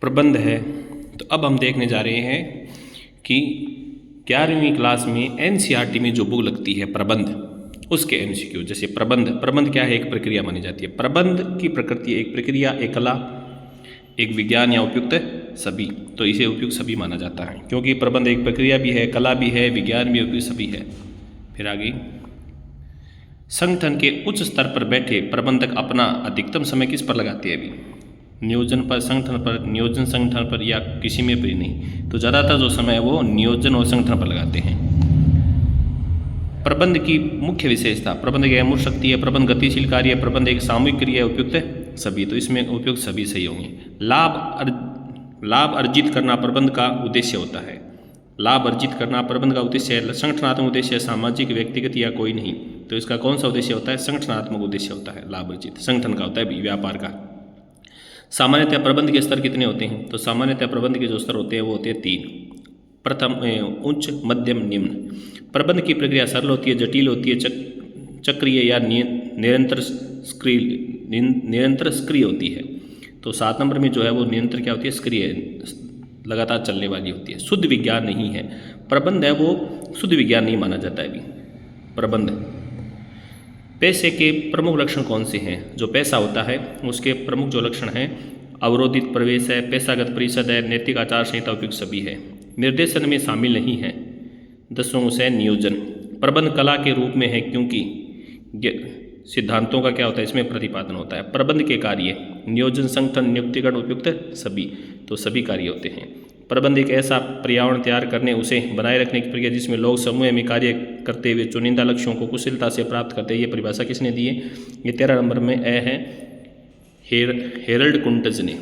प्रबंध है। तो अब हम देखने जा रहे हैं कि 11वीं क्लास में एनसीईआरटी में जो बुक लगती है प्रबंध, उसके एमसीक्यू। जैसे प्रबंध क्या है? एक प्रक्रिया मानी जाती है। प्रबंध की प्रकृति एक प्रक्रिया, एक कला, एक विज्ञान या उपयुक्त सभी। तो इसे उपयुक्त सभी माना जाता है क्योंकि प्रबंध एक प्रक्रिया भी है, कला भी है, विज्ञान भी, उपयुक्त सभी है। फिर आगे, संगठन के उच्च स्तर पर बैठे प्रबंधक अपना अधिकतम समय किस पर लगाते हैं? अभी नियोजन पर, संगठन पर, नियोजन संगठन पर या किसी में भी नहीं। तो ज़्यादातर जो समय है वो नियोजन और संगठन पर लगाते हैं। प्रबंध की मुख्य विशेषता, प्रबंध एक अमूर्त शक्ति है, प्रबंध गतिशील कार्य है, प्रबंध एक सामूहिक क्रिया है, उपयुक्त सभी। तो इसमें उपयुक्त सभी सही होंगे। लाभ अर्जित करना प्रबंध का उद्देश्य होता है। लाभ अर्जित करना प्रबंध का उद्देश्य है। संगठनात्मक उद्देश्य, सामाजिक, व्यक्तिगत या कोई नहीं। तो इसका कौन सा उद्देश्य होता है? संगठनात्मक उद्देश्य होता है। लाभ अर्जित संगठन का होता है, व्यापार का। सामान्यतः प्रबंध के स्तर कितने होते हैं? तो सामान्यतः प्रबंध के जो स्तर होते हैं वो होते हैं 3। प्रथम उच्च, मध्यम, निम्न। प्रबंध की प्रक्रिया सरल होती है, जटिल होती है, चक्रीय या निरंतर सक्रिय होती है। तो 7 नंबर में जो है वो निरंतर क्या होती है? सक्रिय, लगातार चलने वाली होती है। शुद्ध विज्ञान नहीं है। प्रबंध है वो शुद्ध विज्ञान नहीं माना जाता है अभी प्रबंध। पैसे के प्रमुख लक्षण कौन से हैं? जो पैसा होता है उसके प्रमुख जो लक्षण हैं, अवरोधित प्रवेश है, पैसागत परिषद है, नैतिक आचार संहिता, उपयुक्त सभी है। निर्देशन में शामिल नहीं है। 10वां से नियोजन। प्रबंध कला के रूप में है क्योंकि सिद्धांतों का क्या होता है? इसमें प्रतिपादन होता है। प्रबंध के कार्य, नियोजन, संगठन, नियुक्तिकरण, उपयुक्त सभी। तो सभी कार्य होते हैं। प्रबंध एक ऐसा पर्यावरण तैयार करने, उसे बनाए रखने की प्रक्रिया जिसमें लोग समूह में कार्य करते हुए चुनिंदा लक्ष्यों को कुशलता से प्राप्त करते हैं। ये परिभाषा किसने दी है? ये 13 नंबर में है हेरल्ड कुंटज ने।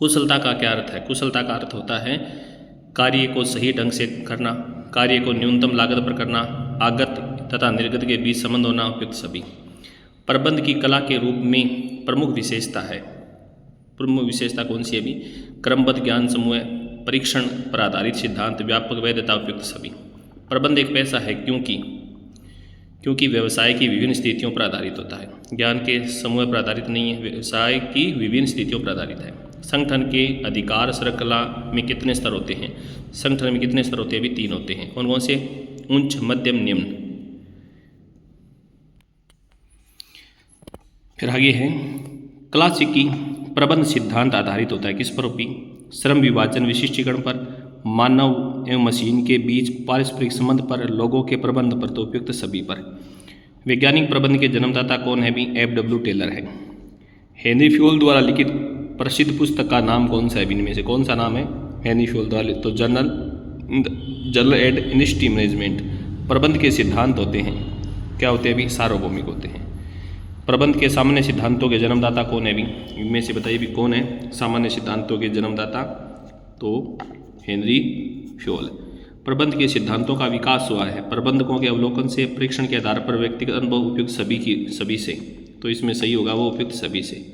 कुशलता का क्या अर्थ है? कुशलता का अर्थ होता है कार्य को सही ढंग से करना, कार्य को न्यूनतम लागत पर करना, आगत तथा निर्गत के बीच संबंध होना, उपयुक्त सभी। प्रबंध की कला के रूप में प्रमुख विशेषता है। प्रमुख विशेषता कौन सी है? अभी क्रमबद्ध ज्ञान समूह, परीक्षण पर आधारित सिद्धांत, व्यापक वैधता, उपयुक्त सभी। प्रबंध एक पैसा है क्योंकि व्यवसाय की विभिन्न स्थितियों पर आधारित होता है। ज्ञान के समूह पर आधारित नहीं है, व्यवसाय की विभिन्न स्थितियों पर आधारित है। संगठन के अधिकार श्रृंखला में कितने स्तर होते हैं? संगठन में कितने स्तर होते हैं? अभी 3 होते हैं। कौन कौन से? उच्च, मध्यम, निम्न। फिर आगे है क्लासिकी प्रबंध सिद्धांत आधारित होता है किस पर? भी श्रम विभाजन, विशिष्टीकरण पर, मानव एवं मशीन के बीच पारस्परिक संबंध पर, लोगों के प्रबंध पर, तो उपयुक्त सभी पर। वैज्ञानिक प्रबंध के जन्मदाता कौन है? भी एफ.डब्ल्यू. टेलर है। हेनरी फ्योल द्वारा लिखित प्रसिद्ध पुस्तक का नाम कौन सा है? इनमें से कौन सा नाम है हेनरी फ्योल द्वारा? तो जर्नल एंड इंडस्ट्री मैनेजमेंट। प्रबंध के सिद्धांत होते हैं, क्या होते हैं? भी सार्वभौमिक होते हैं। प्रबंध के सामान्य सिद्धांतों के जन्मदाता कौन है? भी इनमें से बताइए भी कौन है सामान्य सिद्धांतों के जन्मदाता? तो हेनरी फ्योल। प्रबंध के सिद्धांतों का विकास हुआ है प्रबंधकों के अवलोकन से, परीक्षण के आधार पर, व्यक्तिगत अनुभव, उपयुक्त सभी से। तो इसमें सही होगा वो उपयुक्त सभी से,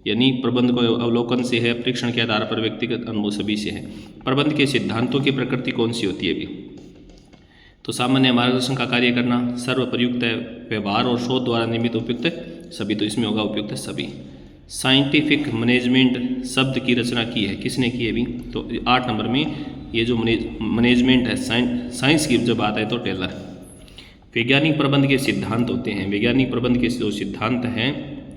यानी प्रबंध को अवलोकन से है, परीक्षण के आधार पर, व्यक्तिगत अनुभव सभी से है। प्रबंध के सिद्धांतों की प्रकृति कौन सी होती है? भी तो सामान्य मार्गदर्शन का कार्य करना, सर्वप्रयुक्त है, व्यवहार और शोध द्वारा निर्मित, उपयुक्त सभी। तो इसमें होगा उपयुक्त सभी। साइंटिफिक मैनेजमेंट शब्द की रचना की है किसने की है? भी तो 8 नंबर में ये जो मैनेजमेंट है, साइंस की जब आता है तो टेलर। वैज्ञानिक प्रबंध के सिद्धांत होते हैं, वैज्ञानिक प्रबंध के जो सिद्धांत हैं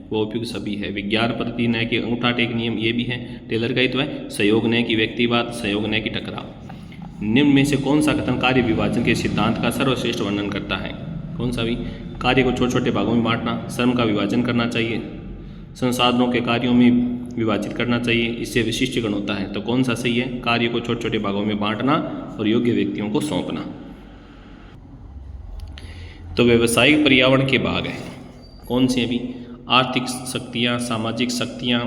वो उपयुक्त सभी है। विज्ञान पद्धति न्याय के अंगूठा टेक नियम, ये भी है टेलर का ही तो है। सहयोग न्याय की व्यक्तिवाद, सहयोग न्याय की टकराव। निम्न में से कौन सा कथन कार्य विभाजन के सिद्धांत का सर्वश्रेष्ठ वर्णन करता है? कौन सा? भी कार्य को छोटे छोटे भागों में बांटना, श्रम का विभाजन करना चाहिए, संसाधनों के कार्यों में विभाजित करना चाहिए, इससे विशिष्टीकरण होता है। तो कौन सा सही है? कार्य को छोटे छोटे भागों में बांटना और योग्य व्यक्तियों को सौंपना। तो व्यवसायिक पर्यावरण के भाग हैं कौन से? भी आर्थिक शक्तियाँ, सामाजिक शक्तियाँ,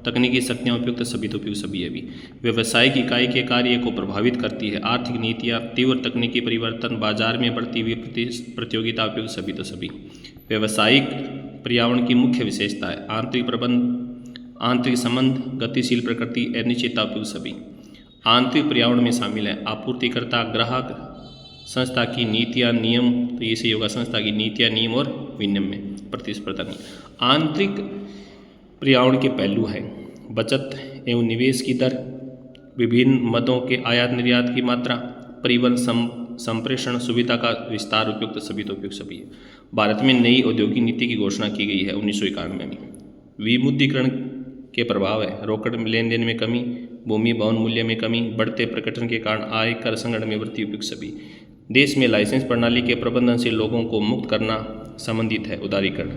तकनीकी शक्तियाँ, उपयुक्त सभी। तो उपयुक्त सभी है। भी व्यवसायिक इकाई के कार्य को प्रभावित करती है आर्थिक नीतियाँ, तीव्र तकनीकी परिवर्तन, बाजार में बढ़ती हुई प्रतियोगिता, उपयुक्त सभी। तो सभी। व्यवसायिक पर्यावरण की मुख्य विशेषता है आंतरिक प्रबंध, आंतरिक संबंध, गतिशील प्रकृति, अनिश्चितता, उपयुक्त सभी। आंतरिक पर्यावरण में शामिल है आपूर्तिकर्ता, ग्राहक, संस्था की नीतियाँ, नियम। तो ये सही होगा संस्था की नीतियाँ, नियम और विनियम में प्रतिस्पर्धा नहीं। आंतरिक पर्यावरण के पहलू हैं बचत एवं निवेश की दर, विभिन्न मदों के आयात निर्यात की मात्रा, परिवहन संप्रेषण सुविधा का विस्तार उपयुक्त सभी तो उपयुक्त सभी है। भारत में नई औद्योगिक नीति की घोषणा की गई है 1991 में। विमुद्रीकरण के प्रभाव है, रोकड़ लेन देन में कमी, भूमि भवन मूल्य में कमी, बढ़ते प्रकटन के कारण आय कर संग्रहण में वृद्धि उपयुक्त सभी। देश में लाइसेंस प्रणाली के प्रबंधन से लोगों को मुक्त करना संबंधित है, उदारीकरण।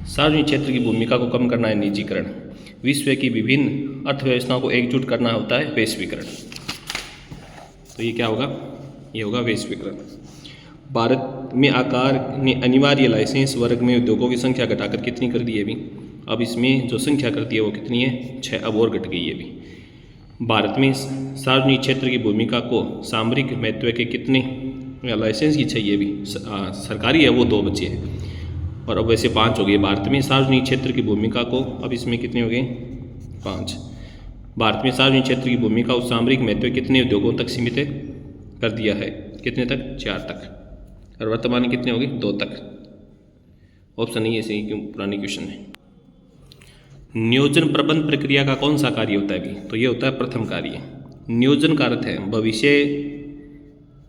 सार्वजनिक क्षेत्र की भूमिका को कम करना है, निजीकरण। विश्व की विभिन्न अर्थव्यवस्थाओं को एकजुट करना होता है, वैश्वीकरण। तो ये क्या होगा? ये होगा वैश्वीकरण। भारत में आकार ने अनिवार्य लाइसेंस वर्ग में उद्योगों की संख्या घटाकर कितनी कर दी है अभी? अब इसमें जो संख्या कर दी है वो कितनी है? 6, अब और घट गई है अभी। भारत में सार्वजनिक क्षेत्र की भूमिका को सामरिक महत्व के कितने लाइसेंस की चाहिए अभी? सरकारी है वो 2 बचे हैं और अब वैसे 5 हो गए। भारत में सार्वजनिक क्षेत्र की भूमिका को अब इसमें कितने हो गए? 5। भारत में सार्वजनिक क्षेत्र की भूमिका और सामरिक महत्व कितने उद्योगों तक सीमित कर दिया है? कितने तक? 4 तक। और वर्तमान में कितने हो गए? 2 तक। ऑप्शन नहीं है सही, क्यों? पुरानी क्वेश्चन है। नियोजन प्रबंध प्रक्रिया का कौन सा कार्य होता है अभी? तो ये होता है प्रथम कार्य। नियोजन का अर्थ है भविष्य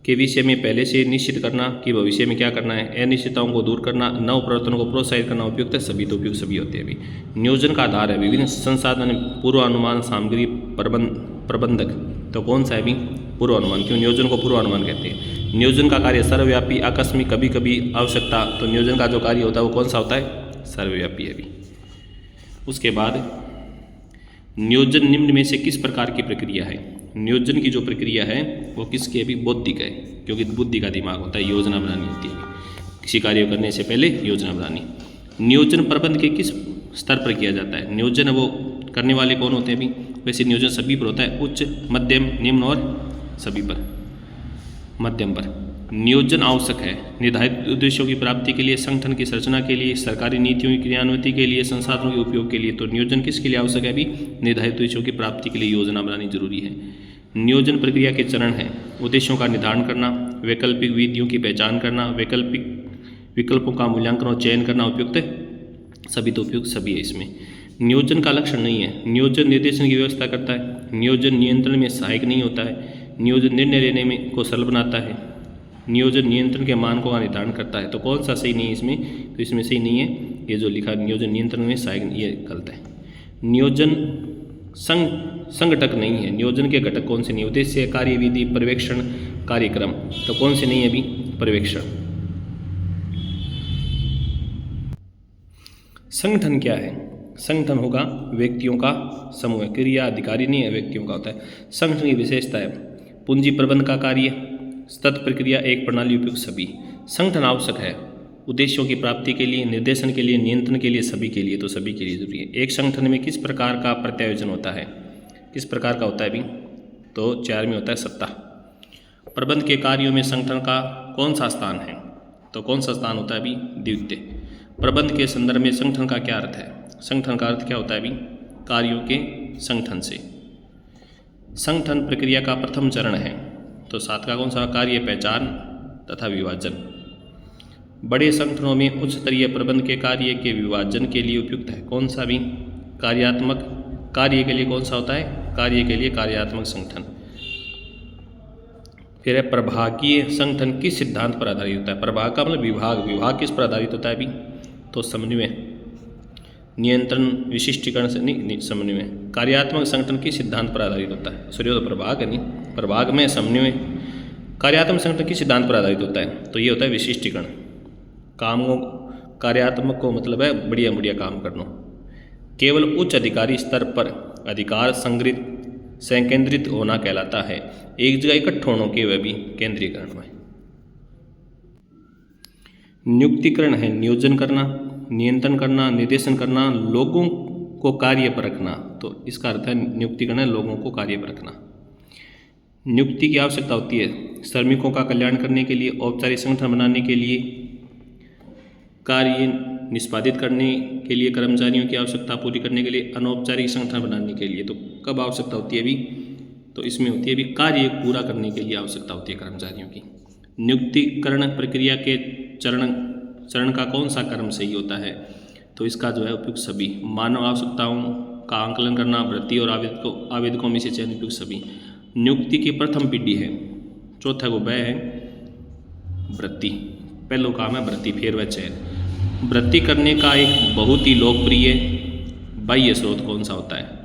के विषय में पहले से निश्चित करना कि भविष्य में क्या करना है, अनिश्चितताओं को दूर करना, नव परिवर्तनों को प्रोत्साहित करना उपयुक्त है, सभी तो उपयुक्त सभी होते हैं अभी। नियोजन का आधार है विभिन्न संसाधन, पूर्वानुमान, सामग्री प्रबंधक। तो कौन सा है अभी? पूर्वानुमान। क्यों नियोजन को पूर्वानुमान कहते हैं? नियोजन का कार्य सर्वव्यापी, आकस्मिक, कभी कभी आवश्यकता। तो नियोजन का जो कार्य होता है वो कौन सा होता है? सर्वव्यापी है अभी। उसके बाद नियोजन निम्न में से किस प्रकार की प्रक्रिया है? नियोजन की जो प्रक्रिया है वो किसकी? अभी बौद्धिक है, क्योंकि बुद्धि का दिमाग होता है, योजना बनानी होती है किसी कार्य करने से पहले, योजना बनानी। नियोजन प्रबंध के किस स्तर पर किया जाता है? नियोजन वो करने वाले कौन होते हैं अभी? वैसे नियोजन सभी पर होता है, उच्च, मध्यम, निम्न और सभी पर, मध्यम पर। नियोजन आवश्यक है निर्धारित उद्देश्यों की प्राप्ति के लिए, संगठन की संरचना के लिए, सरकारी नीतियों की क्रियान्विति के लिए, संसाधनों के उपयोग के लिए। तो नियोजन किसके लिए आवश्यक है अभी? निर्धारित उद्देश्यों की प्राप्ति के लिए योजना बनानी जरूरी है। नियोजन प्रक्रिया के चरण हैं उद्देश्यों का निर्धारण करना, वैकल्पिक विधियों की पहचान करना, विकल्पों का मूल्यांकन और चयन करना उपयुक्त सभी तो उपयुक्त सभी है इसमें। नियोजन का लक्षण नहीं है। नियोजन निर्देशन की व्यवस्था करता है। नियोजन नियंत्रण में सहायक नहीं होता है। नियोजन निर्णय लेने में को सरल बनाता है। नियोजन नियंत्रण के मानकों का निर्धारण करता है। तो कौन सा सही नहीं है इसमें? तो इसमें सही नहीं है ये जो लिखा नियोजन नियंत्रण में सहायक, ये गलत है। नियोजन संगठक नहीं है। नियोजन के घटक कौन से नहीं? उद्देश्य, कार्यविधि, पर्यवेक्षण, कार्यक्रम। तो कौन से नहीं है अभी? पर्यवेक्षण। संगठन क्या है? संगठन होगा व्यक्तियों का समूह। क्रिया अधिकारी नहीं है, व्यक्तियों का होता है। संगठन की विशेषता है पूंजी प्रबंध का कार्य, सतत प्रक्रिया, एक प्रणाली, उपयुक्त सभी। संगठन आवश्यक है उद्देश्यों की प्राप्ति के लिए, निर्देशन के लिए, नियंत्रण के लिए, सभी के लिए। तो सभी के लिए जरूरी है। एक संगठन में किस प्रकार का प्रत्यायोजन होता है? किस प्रकार का होता है अभी? तो 4 में होता है सत्ता। प्रबंध के कार्यों में संगठन का कौन सा स्थान है? तो कौन सा स्थान होता है अभी? द्वितीय। प्रबंध के संदर्भ में संगठन का क्या अर्थ है? संगठन का अर्थ क्या होता है अभी? कार्यों के संगठन से। संगठन प्रक्रिया का प्रथम चरण है। तो 7 का कौन सा? कार्य, पहचान तथा विभाजन। बड़े संगठनों में उच्च स्तरीय प्रबंध के कार्य के विभाजन के लिए उपयुक्त है। कौन सा भी? कार्यात्मक कार्य के लिए कौन सा होता है? कार्य के लिए कार्यात्मक संगठन। फिर है प्रभागीय संगठन किस सिद्धांत पर आधारित होता है? प्रभाग का मतलब विभाग। विभाग किस पर आधारित होता है अभी? तो समन्वय, नियंत्रण, विशिष्टीकरण से नहीं समन्वय। कार्यात्मक संगठन किस सिद्धांत पर आधारित होता है? सॉरी तो प्रभाग है नहीं, प्रभाग में समन्वय। कार्यात्मक संगठन किस सिद्धांत पर आधारित होता है? तो ये होता है विशिष्टीकरण। कामों, कार्यात्मक को मतलब है बढ़िया बढ़िया काम करना। केवल उच्च अधिकारी स्तर पर अधिकार संकेंद्रित होना कहलाता है। एक जगह इकट्ठा होने के वह भी केंद्रीकरण में। नियुक्तिकरण है नियोजन करना, नियंत्रण करना, निर्देशन करना, लोगों को कार्य पर रखना। तो इसका अर्थ है नियुक्तिकरण है लोगों को कार्य पर रखना। नियुक्ति की आवश्यकता होती है श्रमिकों का कल्याण करने के लिए, औपचारिक संगठन बनाने के लिए, कार्य निष्पादित करने के लिए, कर्मचारियों की आवश्यकता पूरी करने के लिए, अनौपचारिक संगठन बनाने के लिए। तो कब आवश्यकता होती है अभी? तो इसमें होती है अभी कार्य पूरा करने के लिए आवश्यकता होती है कर्मचारियों की। नियुक्तिकरण प्रक्रिया के चरण का कौन सा क्रम सही होता है? तो इसका जो है उपयुक्त सभी। मानव आवश्यकताओं का आंकलन करना, वृत्ति और आवेदकों में से चयन उपयुक्त सभी। नियुक्ति की प्रथम पीढ़ी है, चौथा को वह है वृत्ति, पहलो काम है वृत्ति, फिर वह चयन। वृत्ति करने का एक बहुत ही लोकप्रिय बाह्य स्रोत कौन सा होता है?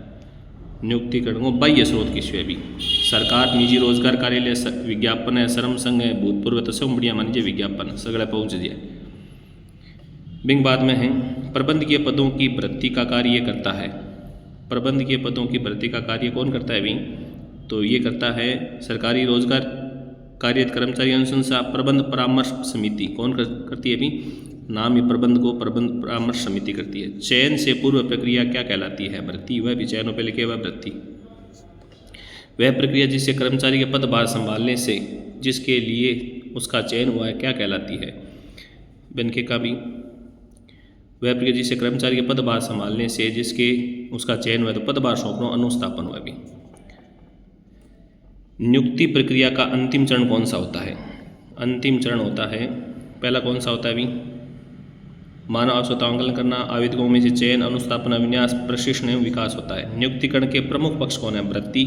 नियुक्ति करने को बाह्य स्रोत किसी है भी, सरकार, निजी रोजगार कार्यालय, विज्ञापन है, श्रम संघ है, भूतपूर्व तो सब बढ़िया मान लीजिए विज्ञापन सगड़ा पहुँच जाए। बिंग बाद में है प्रबंधकीय पदों की भर्ती का कार्य करता है। प्रबंधकीय पदों की भर्ती का कार्य कौन करता है भी? तो ये करता है सरकारी रोजगार कार्यरत कर्मचारी अनुशंसा प्रबंध परामर्श समिति। कौन करती है भी? नाम ही प्रबंध को प्रबंध परामर्श समिति करती है। चयन से पूर्व प्रक्रिया क्या कहलाती है? भर्ती। वह भी चयन पहले क्या? वह भर्ती। वह प्रक्रिया जिससे कर्मचारी के पदभार संभालने से जिसके लिए उसका चयन हुआ है क्या कहलाती है? बनके का भी वह प्रक्रिया जिससे कर्मचारी के पदभार संभालने से जिसके उसका चयन हुआ तो पदभार सौंपना अनुस्थापन हुआ भी। नियुक्ति प्रक्रिया का अंतिम चरण कौन सा होता है? अंतिम चरण होता है पहला कौन सा होता है भी? मानव आवश्यकता आंकलन करना, आवेदकों में से चयन, अनुस्थापन, विन्यास, प्रशिक्षण एवं विकास होता है। नियुक्तिकरण के प्रमुख पक्ष कौन है? वृत्ति,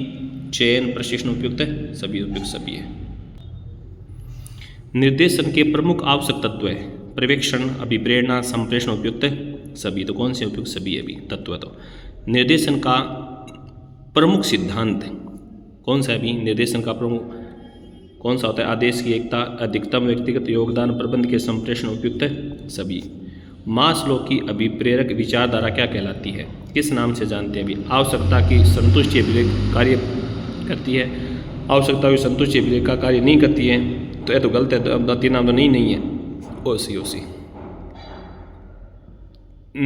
चयन, प्रशिक्षण उपयुक्त है सभी, उपयुक्त सभी है। निर्देशन के प्रमुख आवश्यक तत्व है पर्यवेक्षण, अभिप्रेरणा, संप्रेषण उपयुक्त है सभी, तो कौन से उपयुक्त सभी है भी तत्व। तो निर्देशन का प्रमुख सिद्धांत कौन सा है भी? निर्देशन का प्रमुख कौन सा होता है? आदेश की एकता, अधिकतम व्यक्तिगत योगदान, प्रबंध के संप्रेषण उपयुक्त है सभी। मास्लो की अभिप्रेरक विचारधारा क्या कहलाती है? किस नाम से जानते हैं भी? आवश्यकता की संतुष्टि अभिप्रेरक कार्य करती है, आवश्यकता की संतुष्टि अभिप्रेरक का कार्य नहीं करती है, तो यह तो गलत है, तीन नाम तो नहीं है। ओसी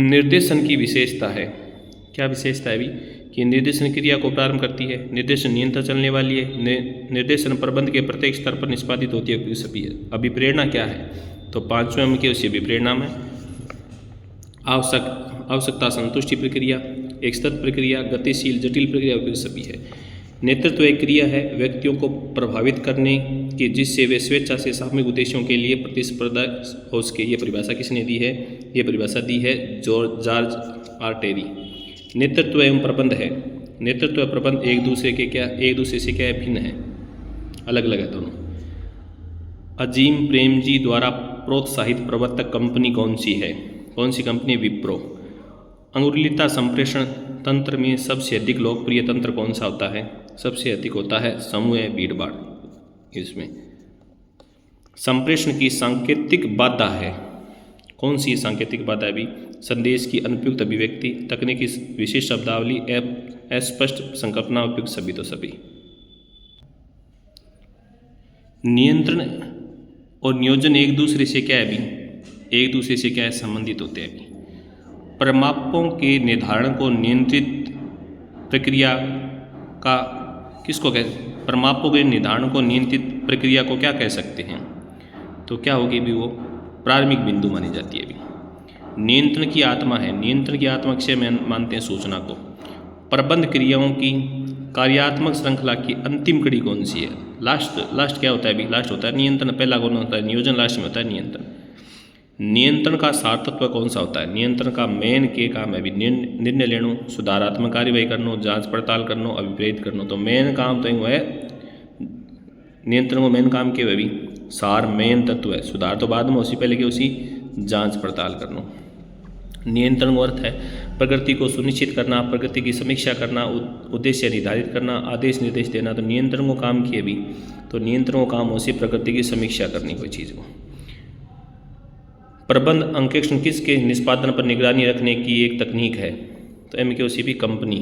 निर्देशन की विशेषता है, क्या विशेषता है भी? कि निर्देशन क्रिया को प्रारंभ करती है, निर्देशन निरंतर चलने वाली है, निर्देशन प्रबंध के प्रत्येक स्तर पर निष्पादित होती है सभी है। अभिप्रेरणा क्या है? तो पांचवें अंक की उसी अभिप्रेरणा में आवश्यकता संतुष्टि प्रक्रिया, एक सतत प्रक्रिया, गतिशील, जटिल प्रक्रिया उपयुक्त सभी है। नेतृत्व एक क्रिया है व्यक्तियों को प्रभावित करने की जिससे वे स्वेच्छा से सामूहिक उद्देश्यों के लिए प्रतिस्पर्धा हो सके। ये परिभाषा किसने दी है? ये परिभाषा दी है जॉर्ज आर टेरी। नेतृत्व एवं प्रबंध है, नेतृत्व और प्रबंध एक दूसरे से क्या है? भिन्न है, अलग अलग है दोनों। अजीम प्रेमजी द्वारा प्रोत्साहित प्रवर्तक कंपनी कौन सी है? कौन सी कंपनी? विप्रो। अंगुलिता संप्रेषण तंत्र में सबसे अधिक लोकप्रिय तंत्र कौन सा होता है? सबसे अधिक होता है समूह भीड़भाड़। इसमें संप्रेषण की सांकेतिक बाधा है, कौन सी सांकेतिक बाधा है भी? संदेश की अनुपयुक्त अभिव्यक्ति, तकनीकी विशेष शब्दावली, अस्पष्ट संकल्पना उपयुक्त सभी, तो सभी। नियंत्रण और नियोजन एक दूसरे से क्या है भी? एक दूसरे से क्या है? संबंधित होते हैं भी। परिमापों के निर्धारण को नियंत्रित प्रक्रिया का किसको कह? परिमापों के निर्धारण को नियंत्रित प्रक्रिया को क्या कह सकते हैं? तो क्या होगी भी? वो प्रारंभिक बिंदु मानी जाती है भी। नियंत्रण की आत्मा है, नियंत्रण की आत्मा किसे मानते हैं? सूचना को। प्रबंध क्रियाओं की कार्यात्मक श्रृंखला की अंतिम कड़ी कौन सी है? लास्ट क्या होता है भी? लास्ट होता है नियंत्रण। पहला कौन होता है? नियोजन। लास्ट में होता है नियंत्रण। नियंत्रण का सार तत्व कौन सा होता है? नियंत्रण का मेन के काम है भी निर्णय लेनो, सुधारात्मक कार्यवाही करनो, जांच पड़ताल करनो, अभिप्रेत करनो। तो मेन काम तो है नियंत्रण को मेन काम के भी सार मेन तत्व है, सुधार तो बाद में उसी पहले के उसी जांच पड़ताल करनो। नियंत्रण का अर्थ है प्रगति को सुनिश्चित करना, प्रगति की समीक्षा करना, उद्देश्य निर्धारित करना, आदेश निर्देश देना। तो नियंत्रण को काम किए भी, तो नियंत्रण को काम उसी प्रगति की समीक्षा करनी कोई चीज़ को। प्रबंध अंकेक्षण किसके निष्पादन पर निगरानी रखने की एक तकनीक है? तो एमक्यूसी भी कंपनी।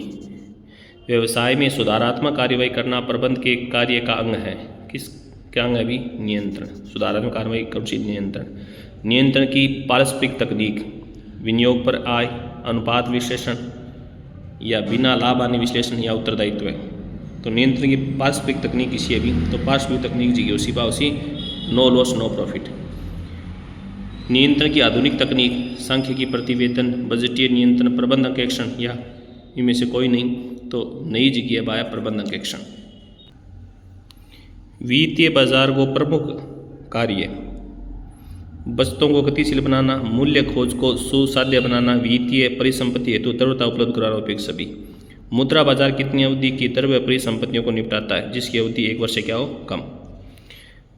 व्यवसाय में सुधारात्मक कार्यवाही करना प्रबंध के कार्य का अंग है। किस क्या अंग है भी? नियंत्रण। सुधारात्मक कार्यवाही कौन सी? नियंत्रण। नियंत्रण की पारस्परिक तकनीक, विनियोग पर आय अनुपात विश्लेषण या बिना लाभ हानि विश्लेषण या उत्तरदायित्व है। तो नियंत्रण की पारस्परिक तकनीक इसी है भी, तो पारस्परिक तकनीक जी उसी उसी नो लॉस नो प्रॉफिट। नियंत्रण की आधुनिक तकनीक सांख्यिकी प्रतिवेदन, बजटीय नियंत्रण, प्रबंध अंकेक्षण या इनमें से कोई नहीं, तो नई जगह बाया प्रबंध अंकेक्षण। वित्तीय बाजार को प्रमुख कार्य, वस्तुओं को गतिशील बनाना, मूल्य खोज को सुसाध्य बनाना, वित्तीय परिसंपत्ति हेतु तरलता उपलब्ध कराना उपयुक्त सभी। मुद्रा बाजार कितनी अवधि की द्रव्य परिसंपत्तियों को निपटाता है जिसकी अवधि 1 वर्ष से क्या हो कम।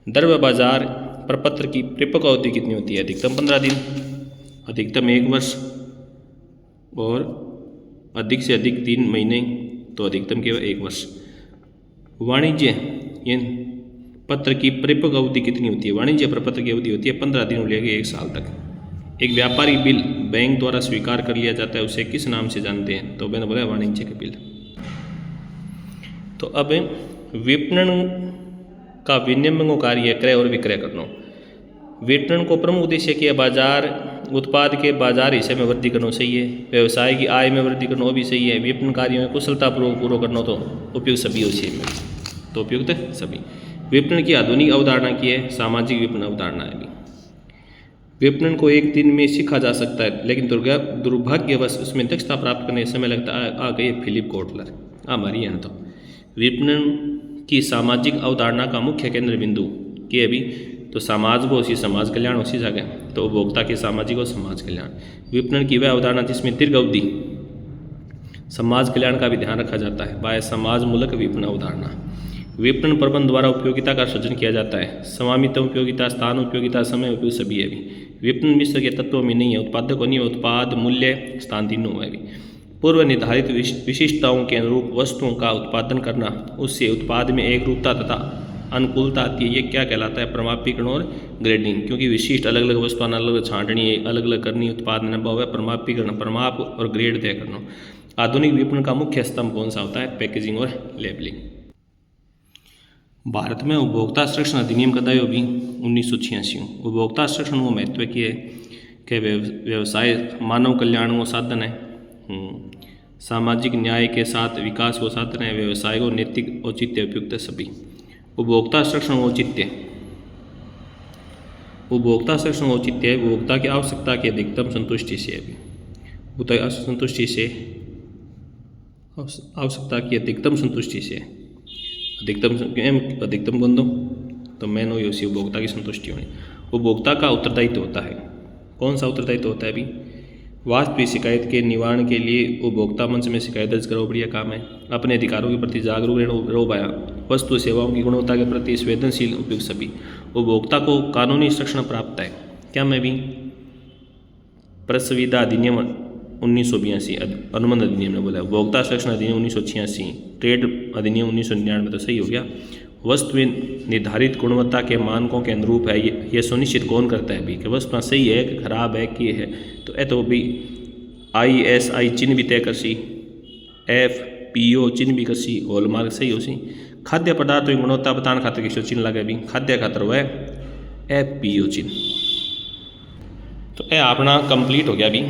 द्रव्य बाजार प्रपत्र की परिपक्व अवधि कितनी होती है? अधिकतम 15 दिन, अधिकतम 1 वर्ष और अधिक से अधिक 3 महीने, तो अधिकतम केवल 1 वर्ष। वाणिज्य पत्र की परिपक्व अवधि कितनी होती है? वाणिज्य प्रपत्र की अवधि होती है 15 दिन लेके 1 साल तक। एक व्यापारी बिल बैंक द्वारा स्वीकार कर लिया जाता है, उसे किस नाम से जानते हैं? तो मैंने बोला वाणिज्य के बिल। तो अब विपणन का विनियमन कार्य क्रय और विक्रय करना। विपणन को प्रमुख उद्देश्य किया बाजार उत्पाद के बाजार हिस्से में वृद्धि करना सही है। व्यवसाय की आय में वृद्धि करना वो भी सही है। विपणन कार्यों में कुशलतापूर्वक पूरा करना तो उपयुक्त सभी उसी में, तो उपयुक्त सभी। विपणन की आधुनिक अवधारणा की है सामाजिक विपणन अवधारणा है भी। विपणन को एक दिन में सीखा जा सकता है, लेकिन दुर्भाग्यवश उसमें दक्षता प्राप्त करने समय लगता है। आ गए फिलिप कोटलर हमारी यहाँ। तो विपणन की सामाजिक अवधारणा का मुख्य केंद्र बिंदु के अभी तो समाज को उसी समाज कल्याण उसी जगह, तो उपभोक्ता के सामाजिक और समाज कल्याण। विपणन की वह अवधारणा जिसमें दीर्घ अवधि समाज कल्याण का भी ध्यान रखा जाता है, वह समाज मूलक विपणन अवधारणा। विपणन प्रबंध द्वारा उपयोगिता का सृजन किया जाता है। स्वामित्व उपयोगिता, स्थान उपयोगिता, समय उपयोग सभी है भी। विपणन मिश्र के तत्वों में नहीं है, उत्पादक नहीं है, उत्पाद मूल्य स्थान तीनों है भी। पूर्व निर्धारित विशिष्टताओं के अनुरूप वस्तुओं का उत्पादन करना, उससे उत्पाद में एक रूपता तथा अनुकूलता आती है। ये क्या कहलाता है? प्रमापीकरण और ग्रेडिंग। क्योंकि विशिष्ट अलग अलग वस्तुओं अलग अलग छांटनी, अलग अलग करनी, उत्पाद अनुभव है। प्रमापीकरण, प्रमाप और ग्रेड तय करना। आधुनिक विपणन का मुख्य स्तंभ कौन सा होता है? पैकेजिंग और लेबलिंग। भारत में उपभोक्ता संरक्षण अधिनियम का दायरा भी 1986। उपभोक्ता संरक्षण को महत्व की है कि व्यवसाय मानव कल्याण को साधन है, सामाजिक न्याय के साथ विकास को साधन है, व्यवसाय को नैतिक औचित्य उपयुक्त सभी। उपभोक्ता संरक्षण औचित्य, उपभोक्ता संरक्षण औचित्य है उपभोक्ता की आवश्यकता की अधिकतम संतुष्टि से है। संतुष्टि से आवश्यकता की अधिकतम संतुष्टि से, अधिकतम बंदो तो मैन हो उसी उपभोक्ता की संतुष्टि होनी। उपभोक्ता का उत्तरदायित्व होता है। कौन सा उत्तरदायित्व होता है अभी? वास्तविक शिकायत के निवारण के लिए उपभोक्ता मंच में शिकायत दर्ज करो, बढ़िया काम है। अपने अधिकारों के प्रति जागरूक रहो भाया। वस्तु सेवाओं की गुणवत्ता के प्रति संवेदनशील उपयुक्त सभी। उपभोक्ता को कानूनी संरक्षण प्राप्त है क्या? मैं भी प्रसुविधा अधिनियम 1982, अनुबंध अधिनियम ने बोला। उपभोक्ता संरक्षण अधिनियम 1986, ट्रेड अधिनियम 1999 तो सही हो गया। वस्तु निर्धारित गुणवत्ता के मानकों के अनुरूप है, ये सुनिश्चित कौन करता है भी कि वस्तु सही है कि खराब है कि है? तो ए तो भी ISI चिन्ह भी तय करसी, FPO चिन्ह भी करसी, हॉलमार्क सही हो सी। खाद्य पदार्थों की गुणवत्ता बताने खातर किसी चिन्ह लगे भी, खाद्य खातर वह FPO चिन्ह। तो यह अपना कंप्लीट हो गया भी।